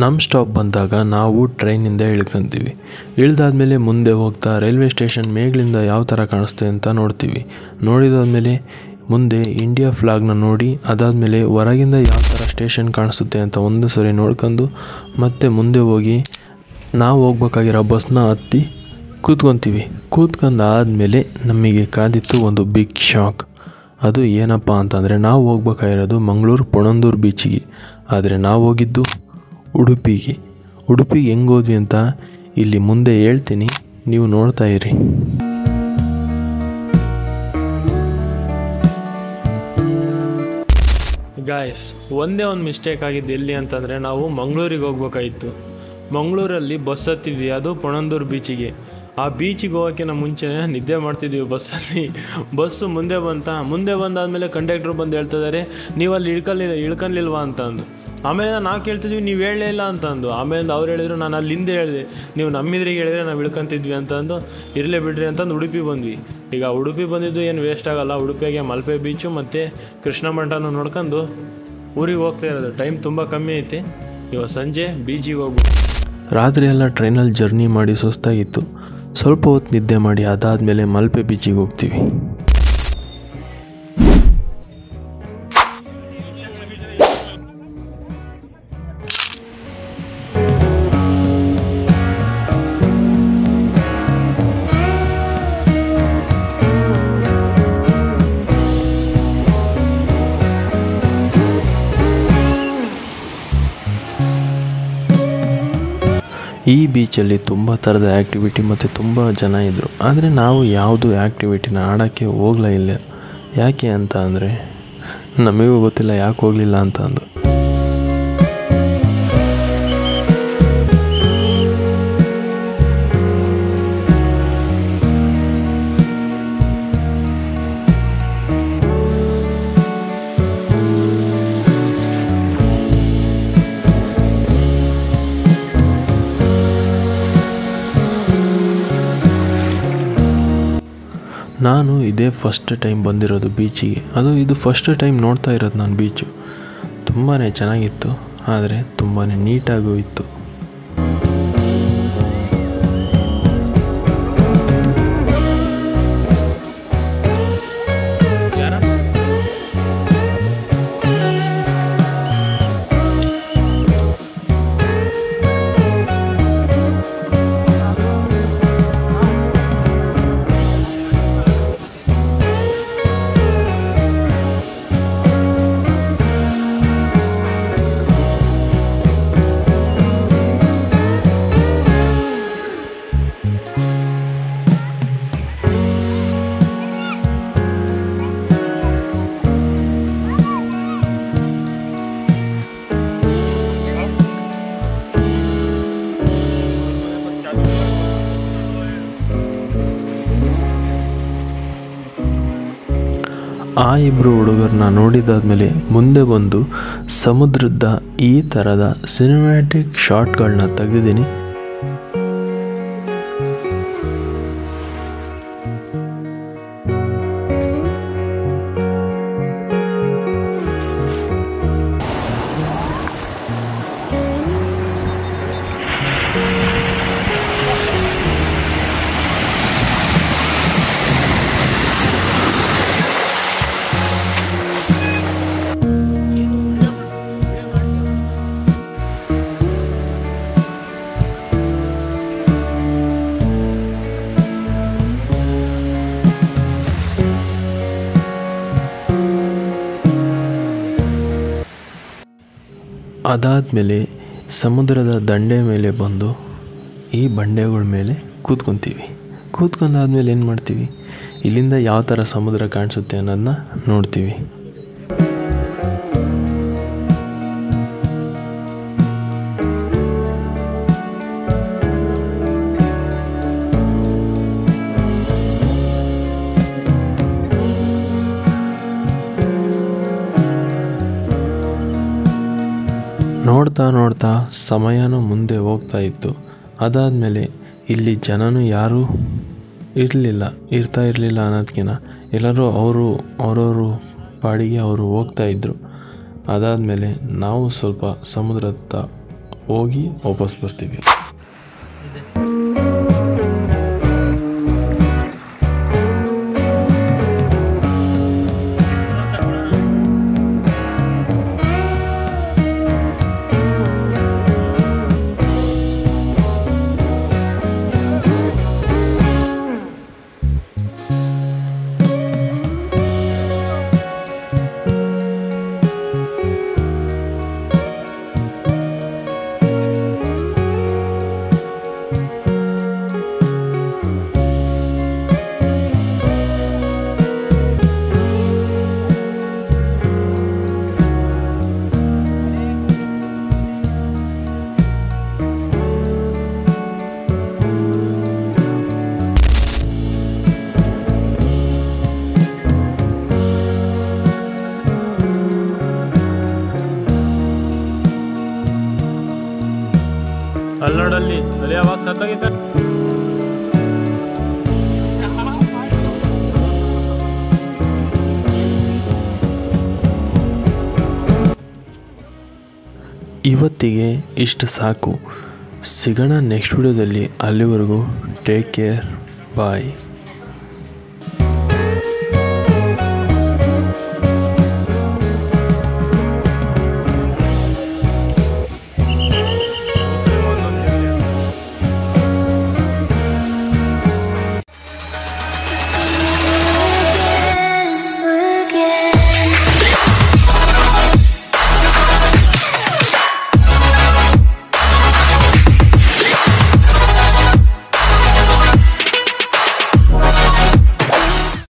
ನಮ್ಮ ಸ್ಟಾಪ್ ಬಂದಾಗ ನಾವು ಟ್ರೈನಿಂದ ಇಳ್ಕೊಂತೀವಿ. ಇಳಿದಾದ್ಮೇಲೆ ಮುಂದೆ ಹೋಗ್ತಾ ರೈಲ್ವೆ ಸ್ಟೇಷನ್ ಮೇಲಿಂದ ಯಾವ ಥರ ಕಾಣಿಸ್ತೆ ಅಂತ ನೋಡ್ತೀವಿ. ನೋಡಿದಾದ್ಮೇಲೆ ಮುಂದೆ ಇಂಡಿಯಾ ಫ್ಲಾಗ್ನ ನೋಡಿ ಅದಾದಮೇಲೆ ಹೊರಗಿಂದ ಯಾವ ಥರ ಸ್ಟೇಷನ್ ಕಾಣಿಸುತ್ತೆ ಅಂತ ಒಂದು ಸರಿ ನೋಡ್ಕೊಂಡು ಮತ್ತೆ ಮುಂದೆ ಹೋಗಿ ನಾವು ಹೋಗ್ಬೇಕಾಗಿರೋ ಬಸ್ನ ಹತ್ತಿ ಕೂತ್ಕೊತೀವಿ. ಕೂತ್ಕೊಂಡಾದಮೇಲೆ ನಮಗೆ ಕಾದಿತ್ತು ಒಂದು ಬಿಗ್ ಶಾಕ್. ಅದು ಏನಪ್ಪ ಅಂತಂದರೆ ನಾವು ಹೋಗ್ಬೇಕಾಗಿರೋದು ಮಂಗಳೂರು ಪಣಂದೂರು ಬೀಚಿಗೆ, ಆದರೆ ನಾವು ಹೋಗಿದ್ದು ಉಡುಪಿಗೆ ಹೆಂಗೆ ಹೋದ್ವಿ ಅಂತ ಇಲ್ಲಿ ಮುಂದೆ ಹೇಳ್ತೀನಿ, ನೀವು ನೋಡ್ತಾ ಇರಿ. ಗಾಯ್ಸ್, ಒಂದೇ ಒಂದು ಮಿಸ್ಟೇಕ್ ಆಗಿದ್ದು ಎಲ್ಲಿ ಅಂತಂದರೆ ನಾವು ಮಂಗಳೂರಿಗೆ ಹೋಗ್ಬೇಕಾಗಿತ್ತು. ಮಂಗಳೂರಲ್ಲಿ ಬಸ್ ಹತ್ತಿದ್ವಿ, ಅದು ಪಣಂದೂರು ಬೀಚಿಗೆ. ಆ ಬೀಚಿಗೆ ಹೋಗೋಕ್ಕಿಂತ ಮುಂಚೆ ನಿದ್ದೆ ಮಾಡ್ತಿದ್ವಿ ಬಸ್ಸಲ್ಲಿ. ಬಸ್ಸು ಮುಂದೆ ಬಂದಾದಮೇಲೆ ಕಂಡಕ್ಟ್ರು ಬಂದು ಹೇಳ್ತಿದ್ದಾರೆ, ನೀವು ಅಲ್ಲಿ ಇಳ್ಕೊಲಿಲ್ವಾ ಅಂತಂದು. ಆಮೇಲೆ ನಾವು ಕೇಳ್ತಿದ್ವಿ, ನೀವು ಹೇಳಲೇ ಇಲ್ಲ ಅಂತಂದು. ಆಮೇಲೆ ಅವ್ರು ಹೇಳಿದ್ರು, ನಾನು ಅಲ್ಲಿ ಹಿಂದೆ ಹೇಳಿದೆ, ನೀವು ನಮ್ಮಿದ್ರಿಗೆ ಹೇಳಿದ್ರೆ ನಾವು ಇಳ್ಕೊತಿದ್ವಿ ಅಂತಂದು. ಇರಲೇ ಬಿಡ್ರಿ ಅಂತಂದು ಉಡುಪಿ ಬಂದ್ವಿ. ಈಗ ಉಡುಪಿ ಬಂದಿದ್ದು ಏನು ವೇಸ್ಟ್ ಆಗೋಲ್ಲ. ಉಡುಪಿಗೆ ಮಲ್ಪೆ ಬೀಚು ಮತ್ತು ಕೃಷ್ಣ ಮಠನ ನೋಡ್ಕೊಂಡು ಊರಿಗೆ ಹೋಗ್ತಾ ಇರೋದು. ಟೈಮ್ ತುಂಬ ಕಮ್ಮಿ ಐತಿ. ಇವಾಗ ಸಂಜೆ ಬೀಚಿಗೆ ಹೋಗ್ಬೋದು. ರಾತ್ರಿ ಎಲ್ಲ ಟ್ರೈನಲ್ಲಿ ಜರ್ನಿ ಮಾಡಿ ಸುಸ್ತಾಗಿತ್ತು. ಸ್ವಲ್ಪ ಹೊತ್ತು ನಿದ್ದೆ ಮಾಡಿ ಅದಾದಮೇಲೆ ಮಲ್ಪೆ ಬೀಚಿಗೆ ಹೋಗ್ತೀವಿ. ಈ ಬೀಚಲ್ಲಿ ತುಂಬ ಥರದ ಆ್ಯಕ್ಟಿವಿಟಿ ಮತ್ತು ತುಂಬ ಜನ ಇದ್ದರು. ಆದರೆ ನಾವು ಯಾವುದು ಆ್ಯಕ್ಟಿವಿಟಿನ ಆಡೋಕ್ಕೆ ಹೋಗಲೇ ಇಲ್ಲ. ಯಾಕೆ ಅಂತ ಅಂದರೆ ನಮಗೂ ಗೊತ್ತಿಲ್ಲ ಯಾಕೆ ಹೋಗಲಿಲ್ಲ ಅಂತ ಅಂದು. ನಾನು ಇದೇ ಫಸ್ಟ್ ಟೈಮ್ ಬಂದಿರೋದು ಬೀಚಿಗೆ. ಇದು ಫಸ್ಟ್ ಟೈಮ್ ನೋಡ್ತಾ ಇರೋದು ನಾನು ಬೀಚು. ತುಂಬಾ ಚೆನ್ನಾಗಿತ್ತು, ಆದರೆ ತುಂಬಾ ನೀಟಾಗೂ ಇತ್ತು. ಆ ಇಬ್ಬರು ಹುಡುಗರನ್ನ ನೋಡಿದಾದ್ಮೇಲೆ ಮುಂದೆ ಬಂದು ಸಮುದ್ರದ ಈ ಥರದ ಸಿನಿಮ್ಯಾಟಿಕ್ ಶಾಟ್ಗಳನ್ನ ತೆಗೆದಿದ್ದೀನಿ. ಅದಾದಮೇಲೆ ಸಮುದ್ರದ ದಂಡೆ ಮೇಲೆ ಬಂದು ಈ ಬಂಡೆಗಳ ಮೇಲೆ ಕೂತ್ಕೊತೀವಿ. ಕೂತ್ಕೊಂಡಾದ್ಮೇಲೆ ಏನು ಮಾಡ್ತೀವಿ, ಇಲ್ಲಿಂದ ಯಾವ ಥರ ಸಮುದ್ರ ಕಾಣಿಸುತ್ತೆ ಅನ್ನೋದನ್ನ ನೋಡ್ತೀವಿ. ನೋಡ್ತಾ ನೋಡ್ತಾ ಸಮಯನೂ ಮುಂದೆ ಹೋಗ್ತಾ ಇತ್ತು. ಅದಾದಮೇಲೆ ಇಲ್ಲಿ ಜನನೂ ಯಾರೂ ಇರ್ತಾ ಇರಲಿಲ್ಲ ಅನ್ನೋದಕ್ಕಿಂತ ಎಲ್ಲರೂ ಅವರವರು ಪಾಡಿಗೆ ಅವರು ಹೋಗ್ತಾಯಿದ್ರು. ಅದಾದಮೇಲೆ ನಾವು ಸ್ವಲ್ಪ ಸಮುದ್ರದ ಹೋಗಿ ವಾಪಸ್ ಬರ್ತೀವಿ. ಅಲ್ಲೋಡಲ್ಲಿ ಅಲ್ಲಿ ಯಾವಾಗ ಸತ್ತಾಗಿತ್ತ. ಇವತ್ತಿಗೆ ಇಷ್ಟು ಸಾಕು. ಸಿಗೋಣ ನೆಕ್ಸ್ಟ್ ವಿಡಿಯೋದಲ್ಲಿ. ಅಲ್ಲಿವರೆಗೂ ಟೇಕ್ ಕೇರ್, ಬಾಯ್.